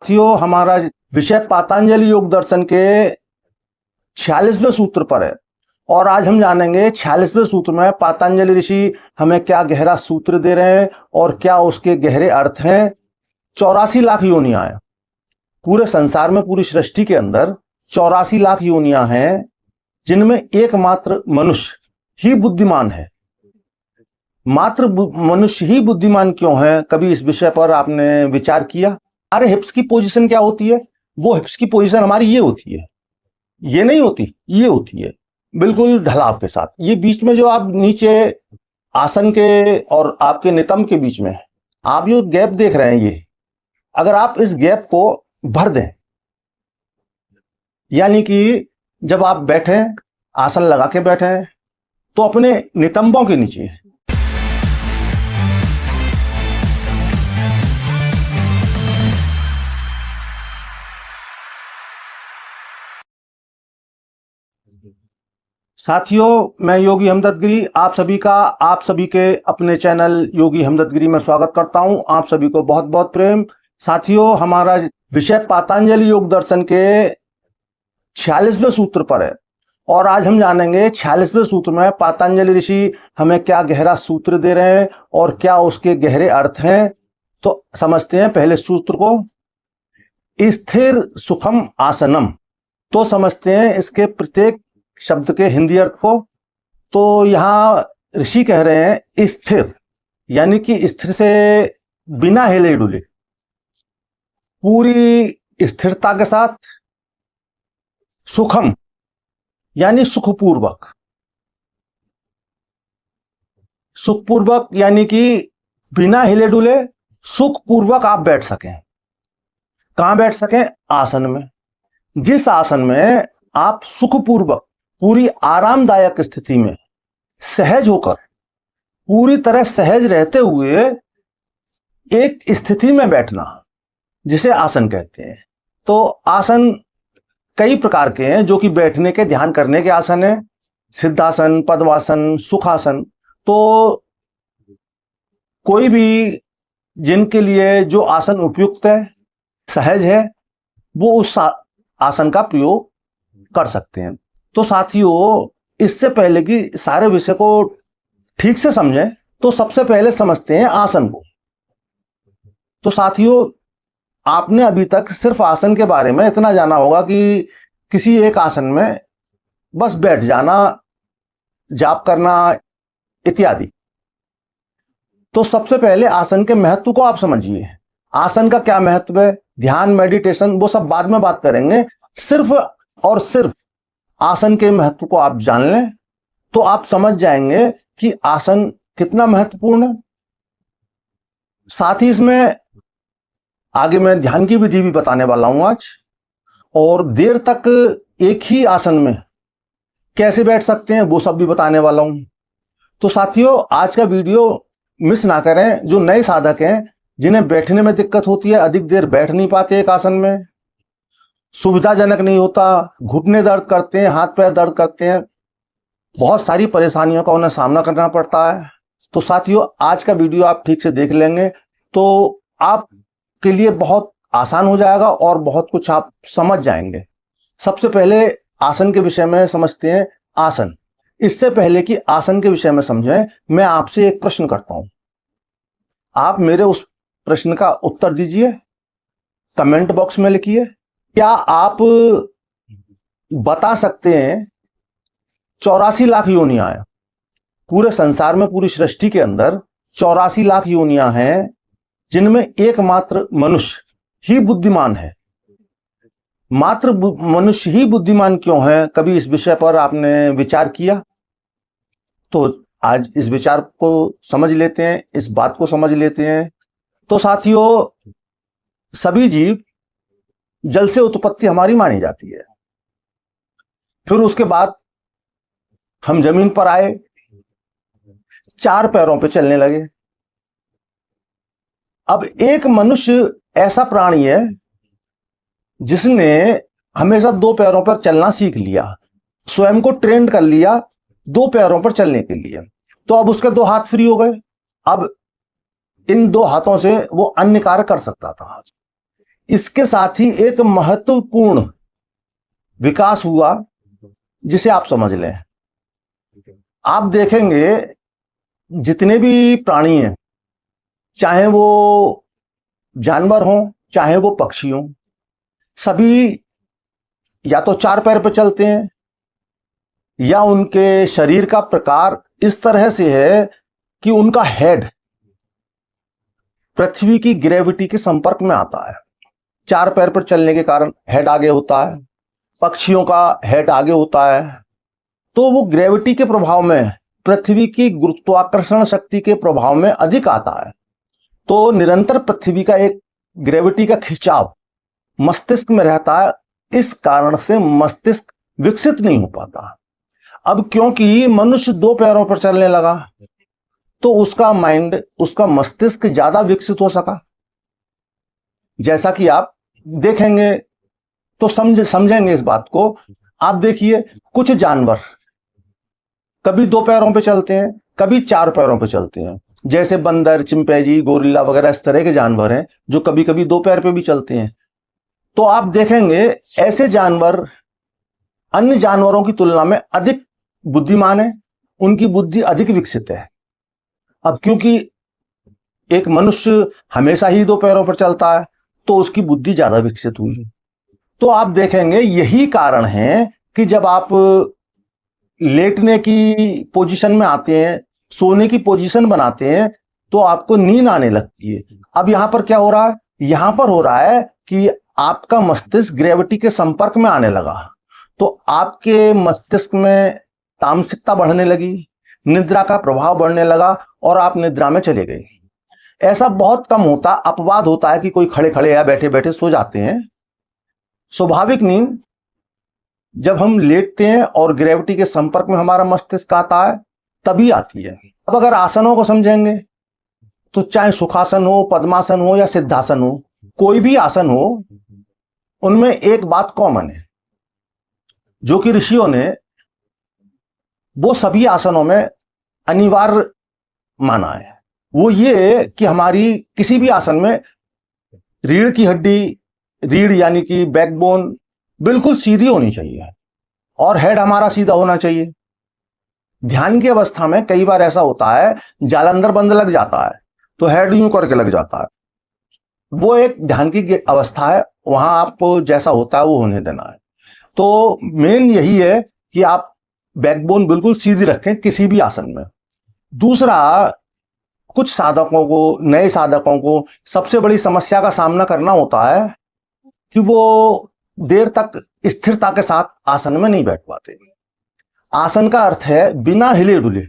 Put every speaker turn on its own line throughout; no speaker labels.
साथियों, हमारा विषय पातंजलि योग दर्शन के 46वें सूत्र पर है और आज हम जानेंगे 46वें सूत्र में पातंजलि ऋषि हमें क्या गहरा सूत्र दे रहे हैं और क्या उसके गहरे अर्थ हैं। 84 लाख योनियां हैं पूरे संसार में, पूरी सृष्टि के अंदर 84 लाख योनियां हैं जिनमें एकमात्र मनुष्य ही बुद्धिमान है। मात्र मनुष्य ही बुद्धिमान क्यों है? कभी इस विषय पर आपने विचार किया? हमारे हिप्स की पोजीशन क्या होती है? वो हिप्स की पोजीशन हमारी ये होती है, ये नहीं होती, ये होती है बिल्कुल ढलाव के साथ। ये बीच में जो आप नीचे आसन के और आपके नितंब के बीच में आप जो गैप देख रहे हैं, ये अगर आप इस गैप को भर दें, यानी कि जब आप बैठे आसन लगा के बैठे तो अपने नितंबों के नीचे साथियों, मैं योगी हमदर्द आप सभी के अपने चैनल योगी हमदर्द में स्वागत करता हूं। आप सभी को बहुत बहुत प्रेम। साथियों, हमारा विषय पातंजलि योग दर्शन के 46वें सूत्र पर है और आज हम जानेंगे 46वें सूत्र में पातंजलि ऋषि हमें क्या गहरा सूत्र दे रहे हैं और क्या उसके गहरे अर्थ हैं। तो समझते हैं पहले सूत्र को। स्थिर सुखम आसनम, तो समझते हैं इसके प्रत्येक शब्द के हिंदी अर्थ को। तो यहां ऋषि कह रहे हैं स्थिर, यानी कि स्थिर से बिना हिले डुले, पूरी स्थिरता के साथ। सुखम यानी सुखपूर्वक, सुखपूर्वक यानी कि बिना हिले डुले सुखपूर्वक आप बैठ सकें। कहां बैठ सकें? आसन में। जिस आसन में आप सुखपूर्वक, पूरी आरामदायक स्थिति में सहज होकर, पूरी तरह सहज रहते हुए एक स्थिति में बैठना, जिसे आसन कहते हैं। तो आसन कई प्रकार के हैं जो कि बैठने के, ध्यान करने के आसन है। सिद्धासन, पद्मासन, सुखासन। तो कोई भी जिनके लिए जो आसन उपयुक्त है, सहज है, वो उस आसन का प्रयोग कर सकते हैं। तो साथियों, इससे पहले कि सारे विषय को ठीक से समझें तो सबसे पहले समझते हैं आसन को। तो साथियों, आपने अभी तक सिर्फ आसन के बारे में इतना जाना होगा कि किसी एक आसन में बस बैठ जाना, जाप करना इत्यादि। तो सबसे पहले आसन के महत्व को आप समझिए। आसन का क्या महत्व है, ध्यान, मेडिटेशन, वो सब बाद में बात करेंगे। सिर्फ और सिर्फ आसन के महत्व को आप जान लें तो आप समझ जाएंगे कि आसन कितना महत्वपूर्ण है। साथ ही इसमें आगे मैं ध्यान की विधि भी बताने वाला हूं आज, और देर तक एक ही आसन में कैसे बैठ सकते हैं वो सब भी बताने वाला हूं। तो साथियों, आज का वीडियो मिस ना करें। जो नए साधक हैं, जिन्हें बैठने में दिक्कत होती है, अधिक देर बैठ नहीं पाते एक आसन में, सुविधाजनक नहीं होता, घुटने दर्द करते हैं, हाथ पैर दर्द करते हैं, बहुत सारी परेशानियों का उन्हें सामना करना पड़ता है। तो साथियों, आज का वीडियो आप ठीक से देख लेंगे तो आपके लिए बहुत आसान हो जाएगा और बहुत कुछ आप समझ जाएंगे। सबसे पहले आसन के विषय में समझते हैं। आसन, इससे पहले कि आसन के विषय में समझें, मैं आपसे एक प्रश्न करता हूं। आप मेरे उस प्रश्न का उत्तर दीजिए, कमेंट बॉक्स में लिखिए। क्या आप बता सकते हैं 84 लाख योनियां हैं पूरे संसार में, पूरी सृष्टि के अंदर 84 लाख योनियां हैं जिनमें एकमात्र मनुष्य ही बुद्धिमान है। मात्र मनुष्य ही बुद्धिमान क्यों है? कभी इस विषय पर आपने विचार किया? तो आज इस विचार को समझ लेते हैं, इस बात को समझ लेते हैं। तो साथियों, सभी जीव जल से उत्पत्ति हमारी मानी जाती है। फिर उसके बाद हम जमीन पर आए, 4 पैरों पे चलने लगे। अब एक मनुष्य ऐसा प्राणी है जिसने हमेशा 2 पैरों पर चलना सीख लिया, स्वयं को ट्रेंड कर लिया 2 पैरों पर चलने के लिए। तो अब उसके 2 हाथ फ्री हो गए। अब इन 2 हाथों से वो अन्य कार्य कर सकता था। इसके साथ ही एक महत्वपूर्ण विकास हुआ जिसे आप समझ लें। आप देखेंगे जितने भी प्राणी हैं, चाहे वो जानवर हों चाहे वो पक्षी हों, सभी या तो चार पैर पर चलते हैं या उनके शरीर का प्रकार इस तरह से है कि उनका हेड पृथ्वी की ग्रेविटी के संपर्क में आता है। चार पैर पर चलने के कारण हेड आगे होता है, पक्षियों का हेड आगे होता है, तो वो ग्रेविटी के प्रभाव में, पृथ्वी की गुरुत्वाकर्षण शक्ति के प्रभाव में अधिक आता है। तो निरंतर पृथ्वी का एक ग्रेविटी का खिंचाव मस्तिष्क में रहता है, इस कारण से मस्तिष्क विकसित नहीं हो पाता। अब क्योंकि मनुष्य दो पैरों पर चलने लगा तो उसका माइंड, उसका मस्तिष्क ज्यादा विकसित हो सका। जैसा कि आप देखेंगे तो समझेंगे इस बात को। आप देखिए कुछ जानवर कभी दो पैरों पे चलते हैं, कभी चार पैरों पे चलते हैं, जैसे बंदर, चिंपैंजी, गोरिल्ला वगैरह इस तरह के जानवर हैं जो कभी कभी दो पैर पे भी चलते हैं। तो आप देखेंगे ऐसे जानवर अन्य जानवरों की तुलना में अधिक बुद्धिमान है, उनकी बुद्धि अधिक विकसित है। अब क्योंकि एक मनुष्य हमेशा ही दो पैरों पर चलता है तो उसकी बुद्धि ज्यादा विकसित हुई। तो आप देखेंगे यही कारण है कि जब आप लेटने की पोजीशन में आते हैं, सोने की पोजीशन बनाते हैं, तो आपको नींद आने लगती है। अब यहां पर क्या हो रहा है? यहां पर हो रहा है कि आपका मस्तिष्क ग्रेविटी के संपर्क में आने लगा, तो आपके मस्तिष्क में तामसिकता बढ़ने लगी, निद्रा का प्रभाव बढ़ने लगा और आप निद्रा में चले गए। ऐसा बहुत कम होता, अपवाद होता है कि कोई खड़े खड़े या बैठे बैठे सो जाते हैं। स्वाभाविक नींद जब हम लेटते हैं और ग्रेविटी के संपर्क में हमारा मस्तिष्क आता है तभी आती है। अब अगर आसनों को समझेंगे तो चाहे सुखासन हो, पद्मासन हो या सिद्धासन हो, कोई भी आसन हो, उनमें एक बात कॉमन है जो कि ऋषियों ने वो सभी आसनों में अनिवार्य माना है। वो ये कि हमारी किसी भी आसन में रीढ़ की हड्डी, रीढ़ यानी कि बैकबोन बिल्कुल सीधी होनी चाहिए और हेड हमारा सीधा होना चाहिए। ध्यान की अवस्था में कई बार ऐसा होता है जालंधर बंद लग जाता है तो हेड यूं करके लग जाता है, वो एक ध्यान की अवस्था है, वहां आपको जैसा होता है वो होने देना है। तो मेन यही है कि आप बैकबोन बिल्कुल सीधी रखें किसी भी आसन में। दूसरा, कुछ साधकों को, नए साधकों को सबसे बड़ी समस्या का सामना करना होता है कि वो देर तक स्थिरता के साथ आसन में नहीं बैठ पाते। आसन का अर्थ है बिना हिले डुले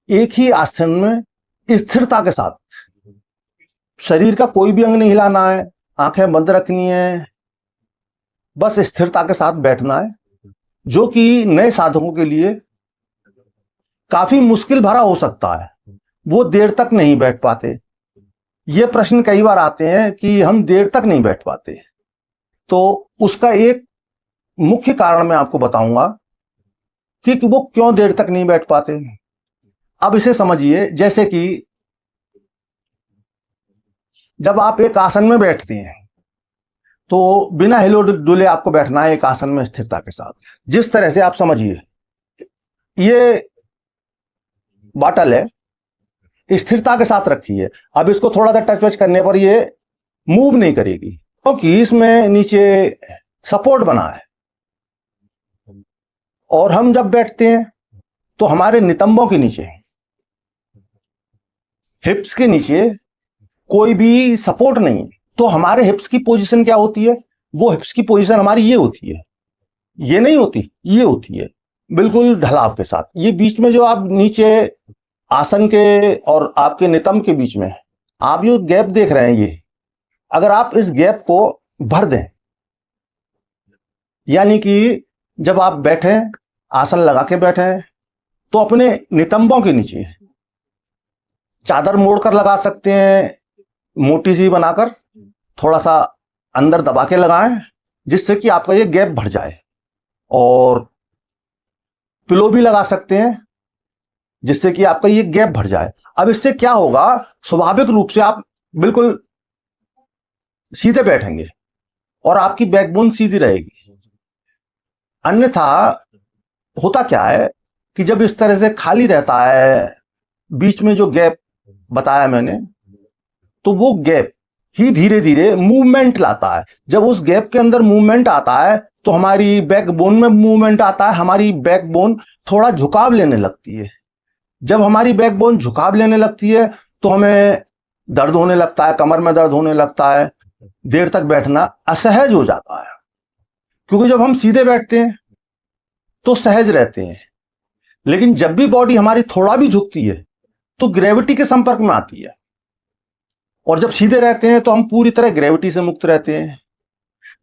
एक ही आसन में स्थिरता के साथ, शरीर का कोई भी अंग नहीं हिलाना है, आंखें बंद रखनी है, बस स्थिरता के साथ बैठना है, जो कि नए साधकों के लिए काफी मुश्किल भरा हो सकता है। वो देर तक नहीं बैठ पाते। ये प्रश्न कई बार आते हैं कि हम देर तक नहीं बैठ पाते, तो उसका एक मुख्य कारण मैं आपको बताऊंगा कि वो क्यों देर तक नहीं बैठ पाते। अब इसे समझिए, जैसे कि जब आप एक आसन में बैठते हैं तो बिना हिले डुले आपको बैठना है एक आसन में स्थिरता के साथ। जिस तरह से आप समझिए, ये बॉटल है, स्थिरता के साथ रखी है, अब इसको थोड़ा सा टच वच करने पर ये मूव नहीं करेगी क्योंकि इसमें नीचे सपोर्ट बना है। और हम जब बैठते हैं तो हमारे नितंबों के नीचे, हिप्स के नीचे कोई भी सपोर्ट नहीं है, तो हमारे हिप्स की पोजीशन क्या होती है? वो हिप्स की पोजीशन हमारी ये होती है, ये नहीं होती, ये होती है बिल्कुल ढलाव के साथ। ये बीच में जो आप नीचे आसन के और आपके नितंब के बीच में आप जो गैप देख रहे हैं, ये अगर आप इस गैप को भर दें, यानी कि जब आप बैठे, आसन लगा के बैठे, तो अपने नितंबों के नीचे चादर मोड़कर लगा सकते हैं, मोटी सी बनाकर थोड़ा सा अंदर दबा के लगाएं, जिससे कि आपका ये गैप भर जाए। और पिलो भी लगा सकते हैं जिससे कि आपका ये गैप भर जाए। अब इससे क्या होगा, स्वाभाविक रूप से आप बिल्कुल सीधे बैठेंगे और आपकी बैकबोन सीधी रहेगी। अन्यथा होता क्या है कि जब इस तरह से खाली रहता है, बीच में जो गैप बताया मैंने, तो वो गैप ही धीरे धीरे मूवमेंट लाता है। जब उस गैप के अंदर मूवमेंट आता है तो हमारी बैकबोन में मूवमेंट आता है, हमारी बैकबोन थोड़ा झुकाव लेने लगती है। जब हमारी बैकबोन झुकाव लेने लगती है तो हमें दर्द होने लगता है, कमर में दर्द होने लगता है, देर तक बैठना असहज हो जाता है। क्योंकि जब हम सीधे बैठते हैं तो सहज रहते हैं, लेकिन जब भी बॉडी हमारी थोड़ा भी झुकती है तो ग्रेविटी के संपर्क में आती है, और जब सीधे रहते हैं तो हम पूरी तरह ग्रेविटी से मुक्त रहते हैं।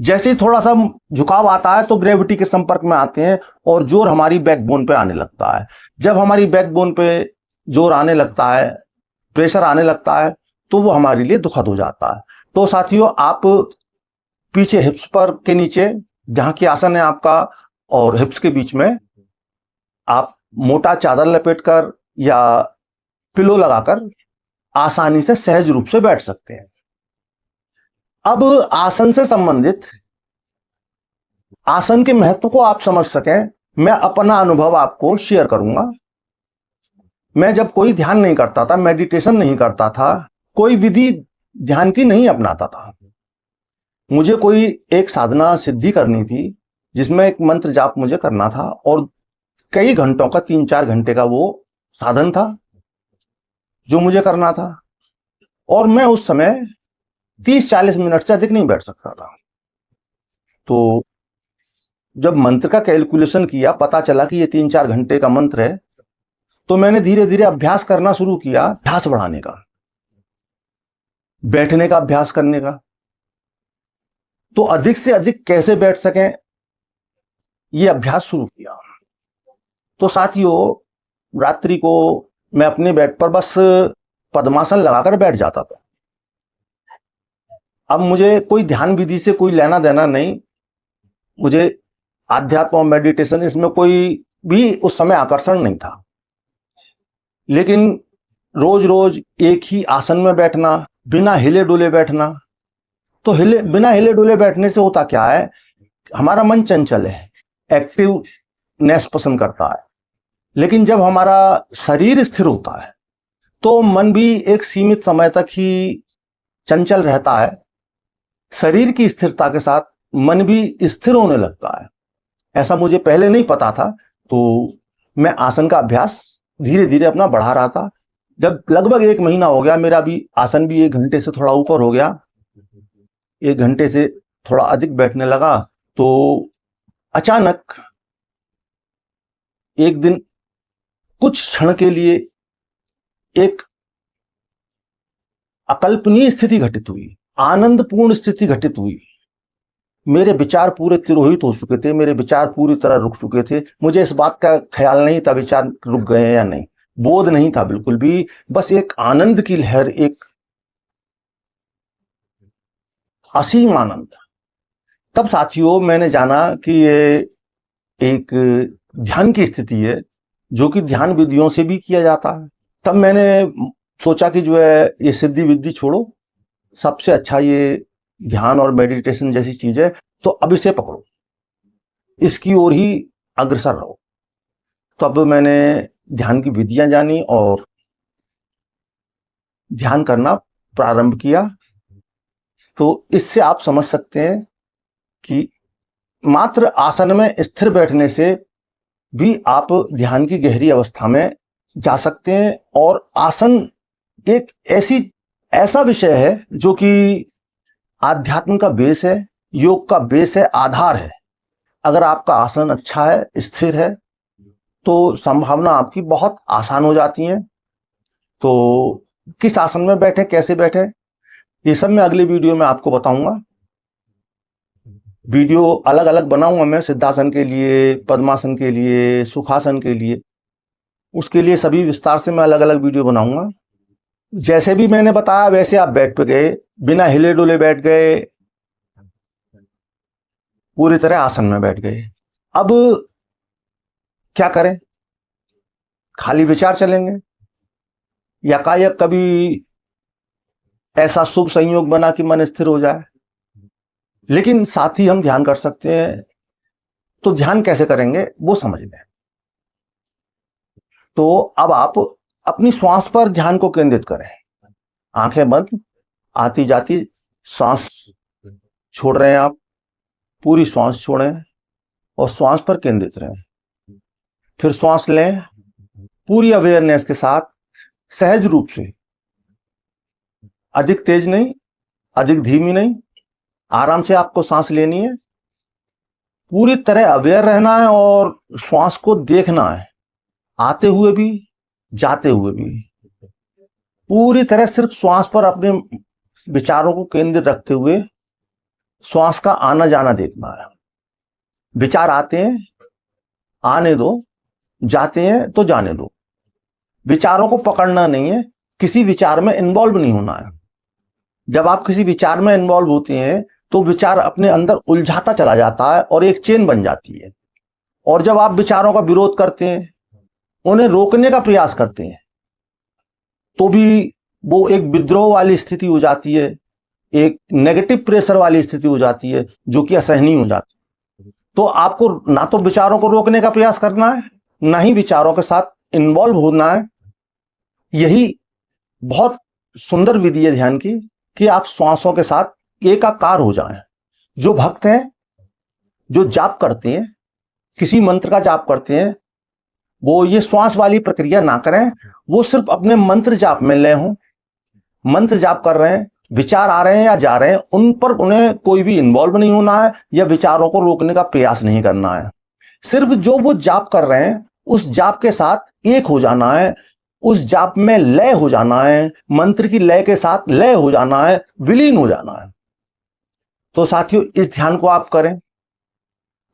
जैसे ही थोड़ा सा झुकाव आता है तो ग्रेविटी के संपर्क में आते हैं और जोर हमारी बैकबोन पे आने लगता है। जब हमारी बैकबोन पे जोर आने लगता है, प्रेशर आने लगता है, तो वो हमारे लिए दुखद हो जाता है। तो साथियों, आप पीछे हिप्स पर के नीचे जहां की आसन है आपका और हिप्स के बीच में आप मोटा चादर लपेटकर या पिलो लगाकर आसानी से सहज रूप से बैठ सकते हैं। अब आसन से संबंधित आसन के महत्व को आप समझ सकें, मैं अपना अनुभव आपको शेयर करूंगा। मैं जब कोई ध्यान नहीं करता था, मेडिटेशन नहीं करता था, कोई विधि ध्यान की नहीं अपनाता था, मुझे कोई एक साधना सिद्धि करनी थी जिसमें एक मंत्र जाप मुझे करना था और कई घंटों का, 3-4 घंटे का वो साधन था जो मुझे करना था, और मैं उस समय 30-40 मिनट से अधिक नहीं बैठ सकता था। तो जब मंत्र का कैलकुलेशन किया, पता चला कि ये 3-4 घंटे का मंत्र है, तो मैंने धीरे धीरे अभ्यास करना शुरू किया, अभ्यास बढ़ाने का, बैठने का अभ्यास करने का। तो अधिक से अधिक कैसे बैठ सकें, ये अभ्यास शुरू किया। तो साथियों, रात्रि को मैं अपने बेड पर बस पद्मासन लगाकर बैठ जाता था। अब मुझे कोई ध्यान विधि से कोई लेना देना नहीं, मुझे आध्यात्म और मेडिटेशन इसमें कोई भी उस समय आकर्षण नहीं था। लेकिन रोज रोज एक ही आसन में बैठना, बिना हिले डुले बैठना, तो बिना हिले डुले बैठने से होता क्या है, हमारा मन चंचल है, एक्टिवनेस पसंद करता है। लेकिन जब हमारा शरीर स्थिर होता है तो मन भी एक सीमित समय तक ही चंचल रहता है। शरीर की स्थिरता के साथ मन भी स्थिर होने लगता है। ऐसा मुझे पहले नहीं पता था, तो मैं आसन का अभ्यास धीरे धीरे अपना बढ़ा रहा था। जब लगभग 1 महीना हो गया, मेरा भी आसन भी 1 घंटे से थोड़ा ऊपर हो गया, 1 घंटे से थोड़ा अधिक बैठने लगा, तो अचानक एक दिन कुछ क्षण के लिए एक अकल्पनीय स्थिति घटित हुई, आनंदपूर्ण स्थिति घटित हुई। मेरे विचार पूरे तिरोहित हो चुके थे, मेरे विचार पूरी तरह रुक चुके थे। मुझे इस बात का ख्याल नहीं था विचार रुक गए हैं या नहीं, बोध नहीं था बिल्कुल भी। बस एक आनंद की लहर, एक असीम आनंद। तब साथियों मैंने जाना कि ये एक ध्यान की स्थिति है जो कि ध्यान विधियों से भी किया जाता है। तब मैंने सोचा कि जो है ये सिद्धि विद्धि छोड़ो, सबसे अच्छा ये ध्यान और मेडिटेशन जैसी चीज है, तो अब इसे पकड़ो, इसकी ओर ही अग्रसर रहो। तो अब मैंने ध्यान की विधियां जानी और ध्यान करना प्रारंभ किया। तो इससे आप समझ सकते हैं कि मात्र आसन में स्थिर बैठने से भी आप ध्यान की गहरी अवस्था में जा सकते हैं। और आसन एक ऐसा विषय है जो कि आध्यात्म का बेस है, योग का बेस है, आधार है। अगर आपका आसन अच्छा है, स्थिर है, तो संभावना आपकी बहुत आसान हो जाती है। तो किस आसन में बैठे, कैसे बैठे, ये सब मैं अगली वीडियो में आपको बताऊंगा। वीडियो अलग अलग बनाऊंगा मैं, सिद्धासन के लिए, पद्मासन के लिए, सुखासन के लिए, उसके लिए सभी विस्तार से मैं अलग अलग वीडियो बनाऊंगा। जैसे भी मैंने बताया वैसे आप बैठ पे गए, बिना हिले डुले बैठ गए, पूरी तरह आसन में बैठ गए। अब क्या करें, खाली विचार चलेंगे, या कायक कभी ऐसा शुभ संयोग बना कि मन स्थिर हो जाए। लेकिन साथ ही हम ध्यान कर सकते हैं। तो ध्यान कैसे करेंगे वो समझ लें। तो अब आप अपनी श्वास पर ध्यान को केंद्रित करें। आंखें बंद, आती जाती सांस छोड़ रहे हैं आप, पूरी श्वास छोड़ें और श्वास पर केंद्रित रहें। फिर श्वास लें पूरी अवेयरनेस के साथ, सहज रूप से, अधिक तेज नहीं, अधिक धीमी नहीं, आराम से आपको सांस लेनी है। पूरी तरह अवेयर रहना है और श्वास को देखना है, आते हुए भी जाते हुए भी। पूरी तरह सिर्फ श्वास पर अपने विचारों को केंद्रित रखते हुए श्वास का आना जाना देखना है। विचार आते हैं, आने दो, जाते हैं तो जाने दो। विचारों को पकड़ना नहीं है, किसी विचार में इन्वॉल्व नहीं होना है। जब आप किसी विचार में इन्वॉल्व होते हैं तो विचार अपने अंदर उलझाता चला जाता है और एक चेन बन जाती है। और जब आप विचारों का विरोध करते हैं, उन्हें रोकने का प्रयास करते हैं, तो भी वो एक विद्रोह वाली स्थिति हो जाती है, एक नेगेटिव प्रेशर वाली स्थिति हो जाती है, जो कि असहनीय हो जाती है। तो आपको ना तो विचारों को रोकने का प्रयास करना है, ना ही विचारों के साथ इन्वॉल्व होना है। यही बहुत सुंदर विधि है ध्यान की, कि आप श्वासों के साथ एकाकार हो जाएं। जो भक्त हैं, जो जाप करते हैं, किसी मंत्र का जाप करते हैं, वो ये श्वास वाली प्रक्रिया ना करें। वो सिर्फ अपने मंत्र जाप में लय हों। मंत्र जाप कर रहे हैं, विचार आ रहे हैं या जा रहे हैं, उन पर उन्हें कोई भी इन्वॉल्व नहीं होना है या विचारों को रोकने का प्रयास नहीं करना है। सिर्फ जो वो जाप कर रहे हैं उस जाप के साथ एक हो जाना है, उस जाप में लय हो जाना है, मंत्र की लय के साथ लय हो जाना है, विलीन हो जाना है। तो साथियों, इस ध्यान को आप करें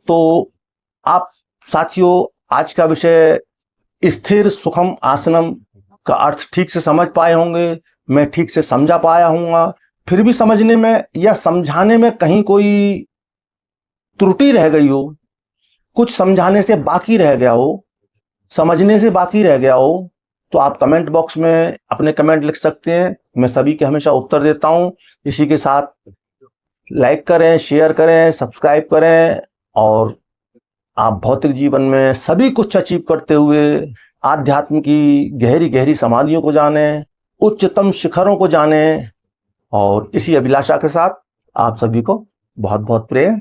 तो आप साथियों आज का विषय स्थिर सुखम आसनम का अर्थ ठीक से समझ पाए होंगे, मैं ठीक से समझा पाया हूंगा। फिर भी समझने में या समझाने में कहीं कोई त्रुटि रह गई हो, कुछ समझाने से बाकी रह गया हो, समझने से बाकी रह गया हो, तो आप कमेंट बॉक्स में अपने कमेंट लिख सकते हैं। मैं सभी के हमेशा उत्तर देता हूं। इसी के साथ लाइक करें, शेयर करें, सब्सक्राइब करें और आप भौतिक जीवन में सभी कुछ अचीव करते हुए आध्यात्म की गहरी गहरी समाधियों को जानें, उच्चतम शिखरों को जानें। और इसी अभिलाषा के साथ आप सभी को बहुत बहुत प्रेम।